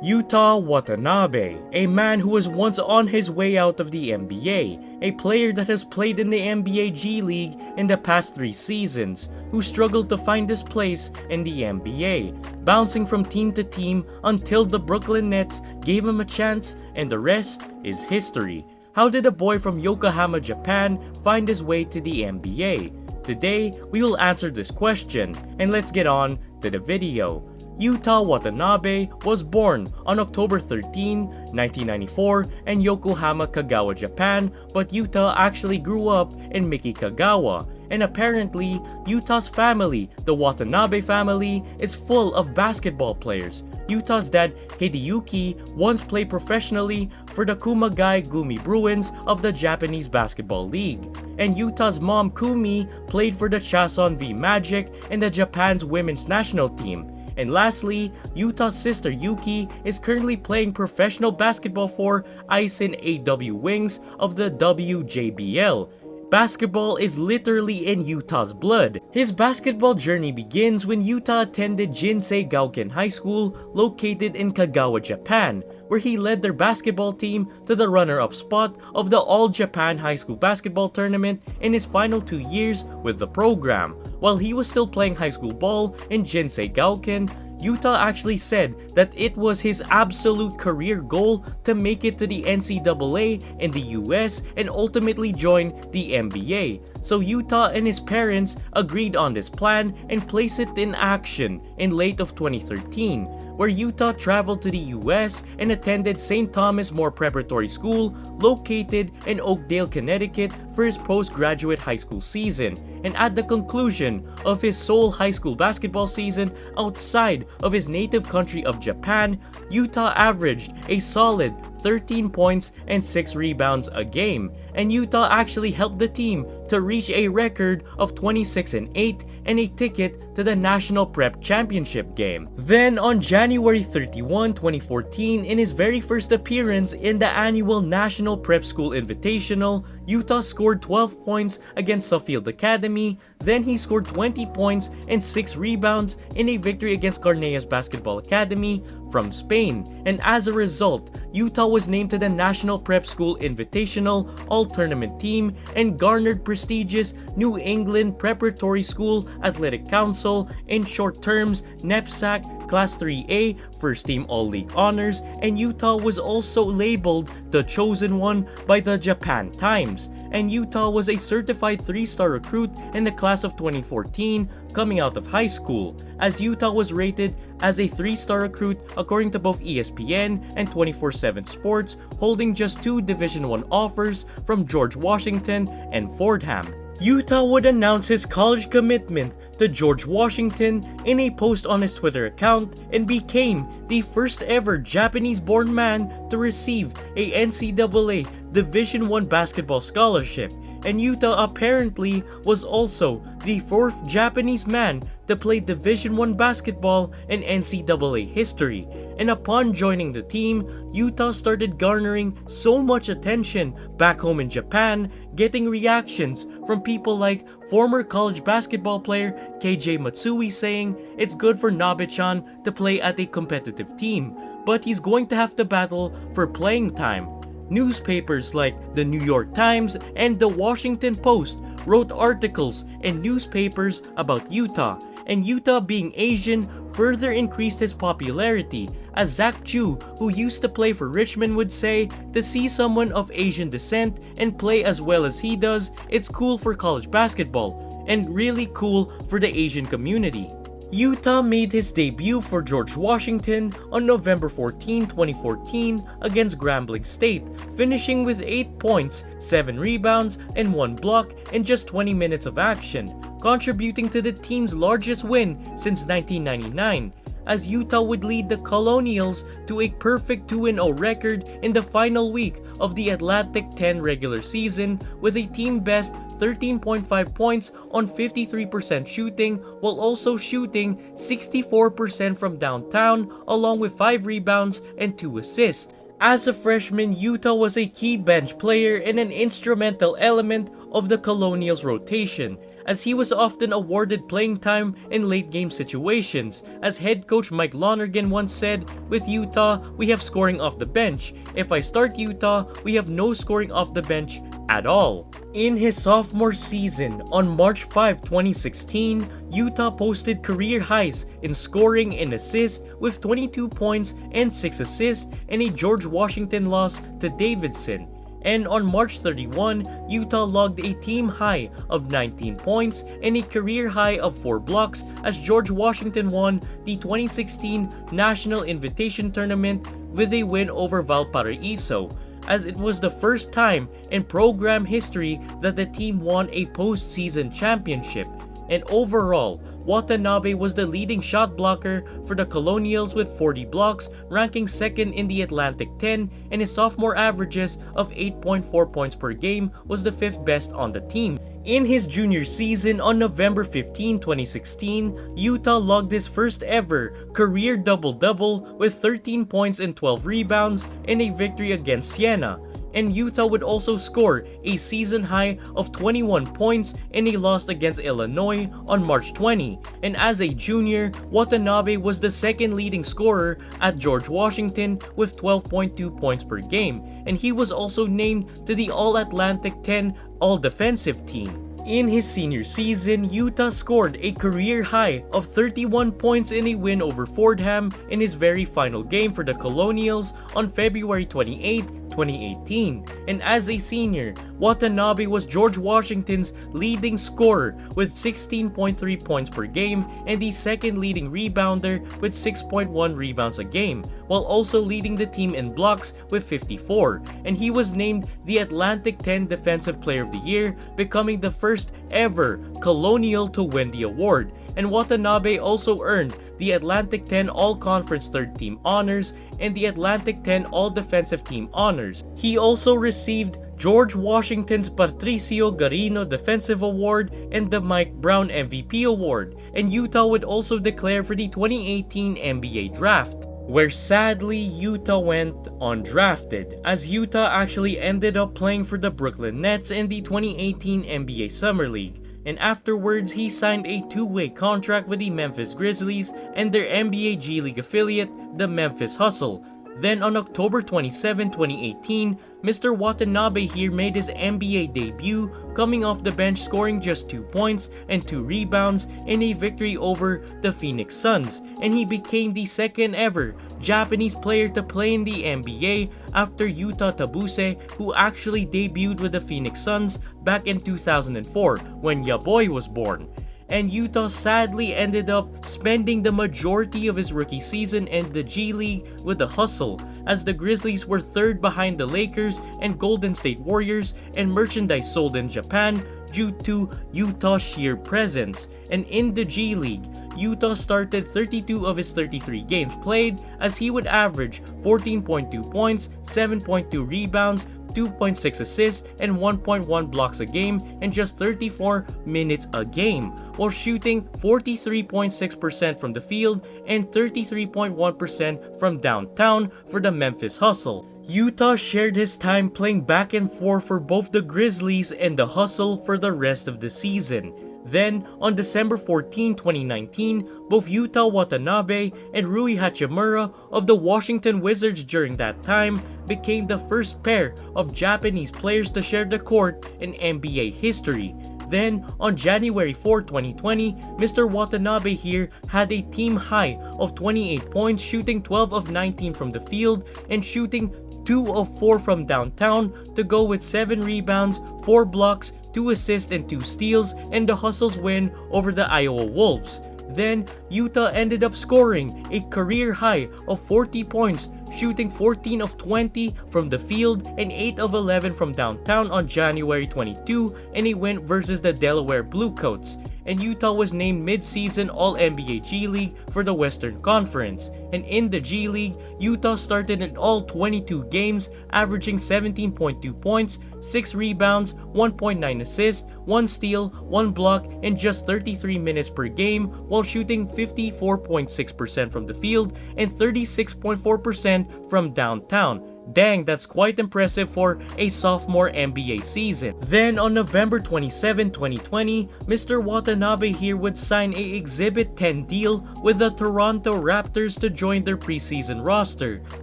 Yuta Watanabe, a man who was once on his way out of the NBA, a player that has played in the NBA G League in the past 3 seasons, who struggled to find his place in the NBA, bouncing from team to team until the Brooklyn Nets gave him a chance, and the rest is history. How did a boy from Yokohama, Japan find his way to the NBA? Today, we will answer this question, and let's get on to the video. Yuta Watanabe was born on October 13, 1994 in Yokohama, Kagawa, Japan, but Yuta actually grew up in Miki, Kagawa. And apparently, Yuta's family, the Watanabe family, is full of basketball players. Yuta's dad, Hideyuki, once played professionally for the Kumagai Gumi Bruins of the Japanese Basketball League. And Yuta's mom, Kumi, played for the Chason V Magic and the Japan's women's national team. And lastly, Yuta's sister Yuki is currently playing professional basketball for Aisin AW Wings of the WJBL. Basketball is literally in Yuta's blood. His basketball journey begins when Yuta attended Jinsei Gauken High School located in Kagawa, Japan, where he led their basketball team to the runner-up spot of the All-Japan High School Basketball Tournament in his final 2 years with the program. While he was still playing high school ball in Jinsei Gauken, Yuta actually said that it was his absolute career goal to make it to the NCAA in the US and ultimately join the NBA. So Yuta and his parents agreed on this plan and placed it in action in late of 2013, where Yuta traveled to the US and attended St. Thomas More Preparatory School located in Oakdale, Connecticut for his postgraduate high school season. And at the conclusion of his sole high school basketball season outside of his native country of Japan, Yuta averaged a solid 13 points and 6 rebounds a game, and Yuta actually helped the team to reach a record of 26-8 and a ticket to the National Prep Championship game. Then on January 31, 2014, in his very first appearance in the annual National Prep School Invitational, Yuta scored 12 points against Suffield Academy. Then he scored 20 points and 6 rebounds in a victory against Carneas Basketball Academy from Spain, and as a result, Yuta was named to the National Prep School Invitational All-Tournament team and garnered prestigious New England Preparatory School Athletic Council, in short terms NEPSAC, Class 3A First Team All-League honors, and Yuta was also labeled the Chosen One by the Japan Times. And Yuta was a certified 3-star recruit in the class of 2014 coming out of high school, as Yuta was rated as a 3-star recruit according to both ESPN and 24/7 Sports, holding just 2 Division I offers from George Washington and Fordham. Yuta would announce his college commitment to George Washington in a post on his Twitter account and became the first ever Japanese-born man to receive a NCAA Division I basketball scholarship. And Yuta apparently was also the 4th Japanese man to play Division I basketball in NCAA history. And upon joining the team, Yuta started garnering so much attention back home in Japan, getting reactions from people like former college basketball player KJ Matsui saying it's good for Nabe-chan to play at a competitive team, but he's going to have to battle for playing time. Newspapers like the New York Times and the Washington Post wrote articles in newspapers about Yuta, and Yuta being Asian further increased his popularity, as Zach Chu, who used to play for Richmond, would say, to see someone of Asian descent and play as well as he does, it's cool for college basketball, and really cool for the Asian community. Yuta made his debut for George Washington on November 14, 2014 against Grambling State, finishing with 8 points, 7 rebounds, and 1 block in just 20 minutes of action, contributing to the team's largest win since 1999, as Yuta would lead the Colonials to a perfect 2-0 record in the final week of the Atlantic 10 regular season with a team best 13.5 points on 53% shooting, while also shooting 64% from downtown along with 5 rebounds and 2 assists. As a freshman, Yuta was a key bench player and an instrumental element of the Colonials' rotation, as he was often awarded playing time in late game situations. As head coach Mike Lonergan once said, "With Utah, we have scoring off the bench. If I start Utah, we have no scoring off the bench at all." In his sophomore season, on March 5, 2016, Utah posted career highs in scoring and assists with 22 points and 6 assists in a George Washington loss to Davidson. And on March 31, Utah logged a team high of 19 points and a career high of 4 blocks as George Washington won the 2016 National Invitation Tournament with a win over Valparaiso, as it was the first time in program history that the team won a postseason championship. And overall, Watanabe was the leading shot blocker for the Colonials with 40 blocks, ranking second in the Atlantic 10, and his sophomore averages of 8.4 points per game was the 5th best on the team. In his junior season on November 15, 2016, Utah logged his first ever career double-double with 13 points and 12 rebounds in a victory against Siena. And Utah would also score a season high of 21 points in a loss against Illinois on March 20. And as a junior, Watanabe was the second leading scorer at George Washington with 12.2 points per game, and he was also named to the All-Atlantic 10 All-Defensive team. In his senior season, Utah scored a career high of 31 points in a win over Fordham in his very final game for the Colonials on February 28, 2018. And as a senior, Watanabe was George Washington's leading scorer with 16.3 points per game and the second leading rebounder with 6.1 rebounds a game, while also leading the team in blocks with 54. And he was named the Atlantic 10 Defensive Player of the Year, becoming the first ever Colonial to win the award. And Watanabe also earned the Atlantic 10 All-Conference Third Team honors and the Atlantic 10 All-Defensive Team honors. He also received George Washington's Patricio Garino Defensive Award and the Mike Brown MVP Award. And Utah would also declare for the 2018 NBA Draft, where sadly Utah went undrafted, as Utah actually ended up playing for the Brooklyn Nets in the 2018 NBA Summer League. And afterwards, he signed a 2-way contract with the Memphis Grizzlies and their NBA G League affiliate, the Memphis Hustle. Then on October 27, 2018, Mr. Watanabe here made his NBA debut, coming off the bench scoring just 2 points and 2 rebounds in a victory over the Phoenix Suns, and he became the second ever Japanese player to play in the NBA after Yuta Tabuse, who actually debuted with the Phoenix Suns back in 2004 when Yaboy was born. And Utah sadly ended up spending the majority of his rookie season in the G League with the Hustle, as the Grizzlies were third behind the Lakers and Golden State Warriors in merchandise sold in Japan due to Utah's sheer presence. And in the G League, Utah started 32 of his 33 games played, as he would average 14.2 points, 7.2 rebounds, 2.6 assists, and 1.1 blocks a game in just 34 minutes a game, while shooting 43.6% from the field and 33.1% from downtown for the Memphis Hustle. Utah shared his time playing back and forth for both the Grizzlies and the Hustle for the rest of the season. Then, on December 14, 2019, both Yuta Watanabe and Rui Hachimura of the Washington Wizards during that time became the first pair of Japanese players to share the court in NBA history. Then, on January 4, 2020, Mr. Watanabe here had a team high of 28 points, shooting 12 of 19 from the field and shooting 2 of 4 from downtown to go with 7 rebounds, 4 blocks, 2 assists, and 2 steals in the Hustle's win over the Iowa Wolves. Then, Utah ended up scoring a career high of 40 points, shooting 14 of 20 from the field and 8 of 11 from downtown on January 22 in a win versus the Delaware Bluecoats. And Utah was named mid-season All-NBA G League for the Western Conference. And in the G League, Utah started in all 22 games, averaging 17.2 points, 6 rebounds, 1.9 assists, 1 steal, 1 block in just 33 minutes per game, while shooting 54.6% from the field and 36.4% from downtown. Dang, that's quite impressive for a sophomore NBA season. Then on November 27, 2020, Mr. Watanabe here would sign a Exhibit 10 deal with the Toronto Raptors to join their preseason roster.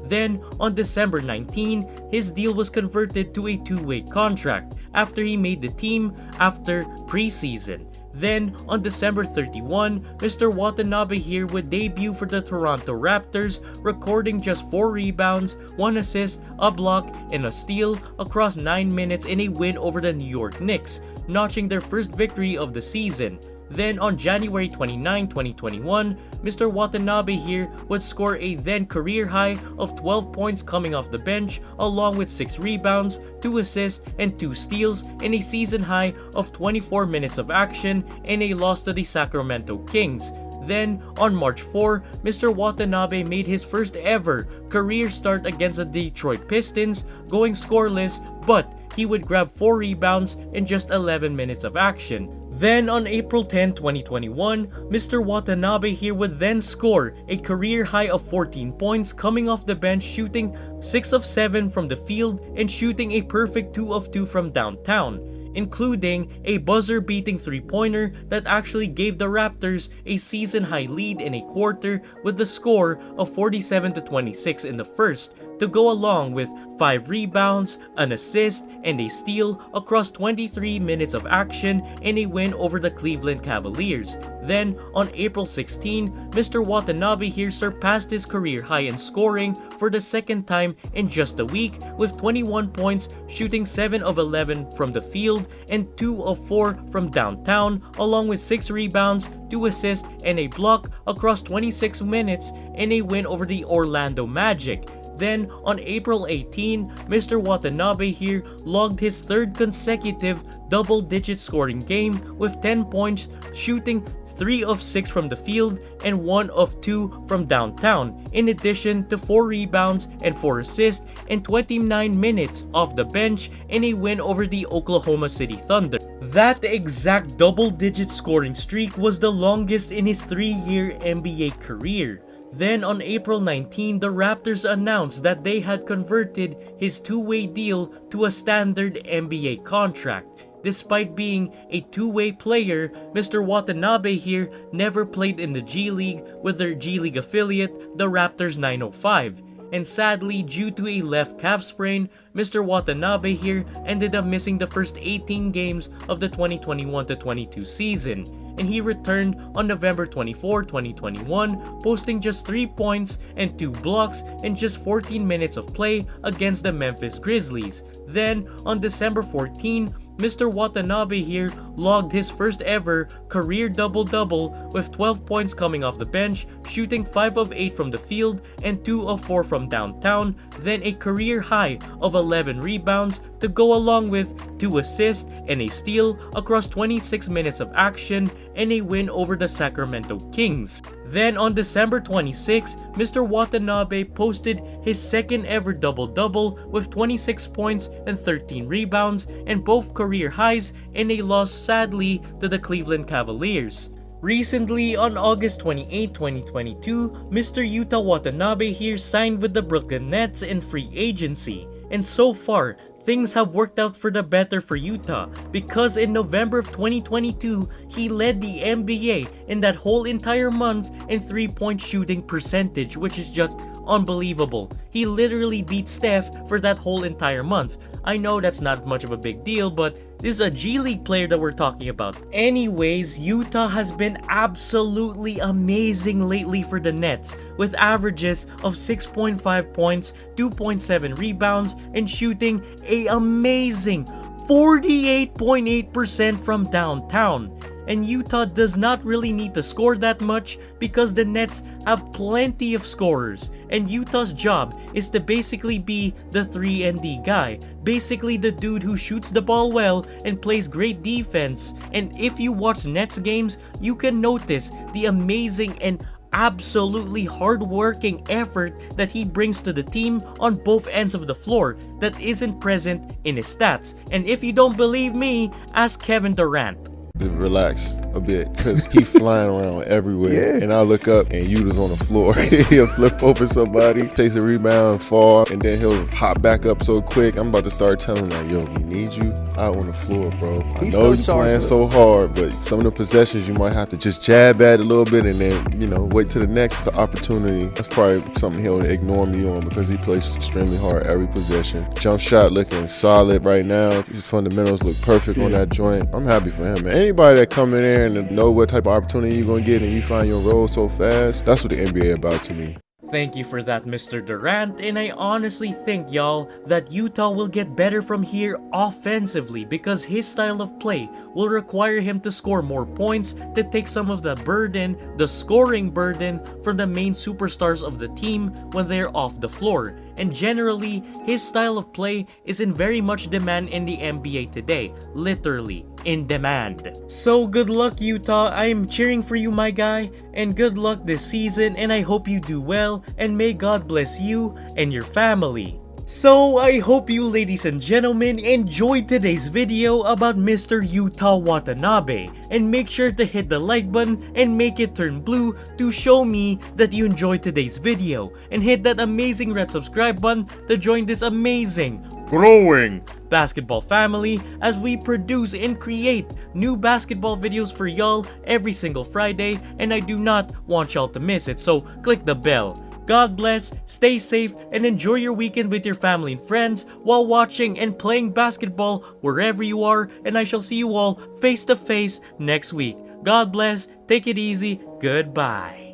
Then on December 19, his deal was converted to a two-way contract after he made the team after preseason. Then, on December 31, Mr. Watanabe here would debut for the Toronto Raptors, recording just 4 rebounds, 1 assist, a block, and a steal across 9 minutes in a win over the New York Knicks, notching their first victory of the season. Then on January 29, 2021, Mr. Watanabe here would score a then career high of 12 points coming off the bench, along with 6 rebounds, 2 assists, and 2 steals in a season high of 24 minutes of action in a loss to the Sacramento Kings. Then, on March 4, Mr. Watanabe made his first ever career start against the Detroit Pistons, going scoreless, but he would grab 4 rebounds in just 11 minutes of action. Then on April 10, 2021, Mr. Watanabe here would then score a career high of 14 points coming off the bench, shooting 6 of 7 from the field and shooting a perfect 2 of 2 from downtown, including a buzzer-beating 3-pointer that actually gave the Raptors a season-high lead in a quarter with the score of 47-26 in the first, to go along with 5 rebounds, an assist, and a steal across 23 minutes of action in a win over the Cleveland Cavaliers. Then, on April 16, Mr. Watanabe here surpassed his career high in scoring for the second time in just a week with 21 points, shooting 7 of 11 from the field and 2 of 4 from downtown, along with 6 rebounds, 2 assists, and a block across 26 minutes in a win over the Orlando Magic. Then, on April 18, Mr. Watanabe here logged his third consecutive double-digit scoring game with 10 points, shooting 3 of 6 from the field and 1 of 2 from downtown, in addition to 4 rebounds and 4 assists in 29 minutes off the bench in a win over the Oklahoma City Thunder. That exact double-digit scoring streak was the longest in his 3-year NBA career. Then on April 19, the Raptors announced that they had converted his two-way deal to a standard NBA contract. Despite being a two-way player, Mr. Watanabe here never played in the G League with their G League affiliate, the Raptors 905. And sadly, due to a left calf sprain, Mr. Watanabe here ended up missing the first 18 games of the 2021-22 season. And he returned on November 24, 2021, posting just 3 points and 2 blocks in just 14 minutes of play against the Memphis Grizzlies. Then, on December 14, Mr. Watanabe here logged his first ever career double-double with 12 points coming off the bench, shooting 5 of 8 from the field and 2 of 4 from downtown, then a career high of 11 rebounds to go along with 2 assists and a steal across 26 minutes of action in a win over the Sacramento Kings. Then on December 26, Mr. Watanabe posted his second ever double-double with 26 points and 13 rebounds and both career highs in a loss sadly to the Cleveland Cavaliers. Recently, on August 28, 2022, Mr. Yuta Watanabe here signed with the Brooklyn Nets in free agency. And so far, things have worked out for the better for Yuta, because in November of 2022, he led the NBA in that whole entire month in 3-point shooting percentage, which is just unbelievable. He literally beat Steph for that whole entire month. I know that's not much of a big deal, but this is a G League player that we're talking about. Anyways, Yuta has been absolutely amazing lately for the Nets, with averages of 6.5 points, 2.7 rebounds, and shooting an amazing 48.8% from downtown. And Yuta does not really need to score that much because the Nets have plenty of scorers, and Yuta's job is to basically be the 3-and-D guy, basically the dude who shoots the ball well and plays great defense. And if you watch Nets games, you can notice the amazing and absolutely hard-working effort that he brings to the team on both ends of the floor that isn't present in his stats. And if you don't believe me, ask Kevin Durant. relax a bit because he flying around everywhere. Yeah. And I look up and Yuta's on the floor. He'll flip over somebody, chase a rebound, fall, and then he'll hop back up so quick. I'm about to start telling him, like, yo, we need you out on the floor, bro. I know you're playing so hard, but some of the possessions you might have to just jab at a little bit and then, you know, wait till the next opportunity. That's probably something he'll ignore me on because he plays extremely hard every possession. Jump shot looking solid right now. His fundamentals look perfect on that joint. I'm happy for him, man. Anybody that come in there and know what type of opportunity you're gonna get and you find your role so fast, that's what the NBA about to me. Thank you for that, Mr. Durant, and I honestly think, y'all, that Yuta will get better from here offensively because his style of play will require him to score more points to take some of the burden, the scoring burden, from the main superstars of the team when they're off the floor. And generally, his style of play is in very much demand in the NBA today. Literally, in demand. So good luck, Yuta. I am cheering for you, my guy. And good luck this season, and I hope you do well. And may God bless you and your family. So I hope you ladies and gentlemen enjoyed today's video about Mr. Yuta Watanabe, and make sure to hit the like button and make it turn blue to show me that you enjoyed today's video, and hit that amazing red subscribe button to join this amazing, growing basketball family as we produce and create new basketball videos for y'all every single Friday, and I do not want y'all to miss it, so click the bell. God bless, stay safe, and enjoy your weekend with your family and friends while watching and playing basketball wherever you are, and I shall see you all face to face next week. God bless, take it easy, goodbye.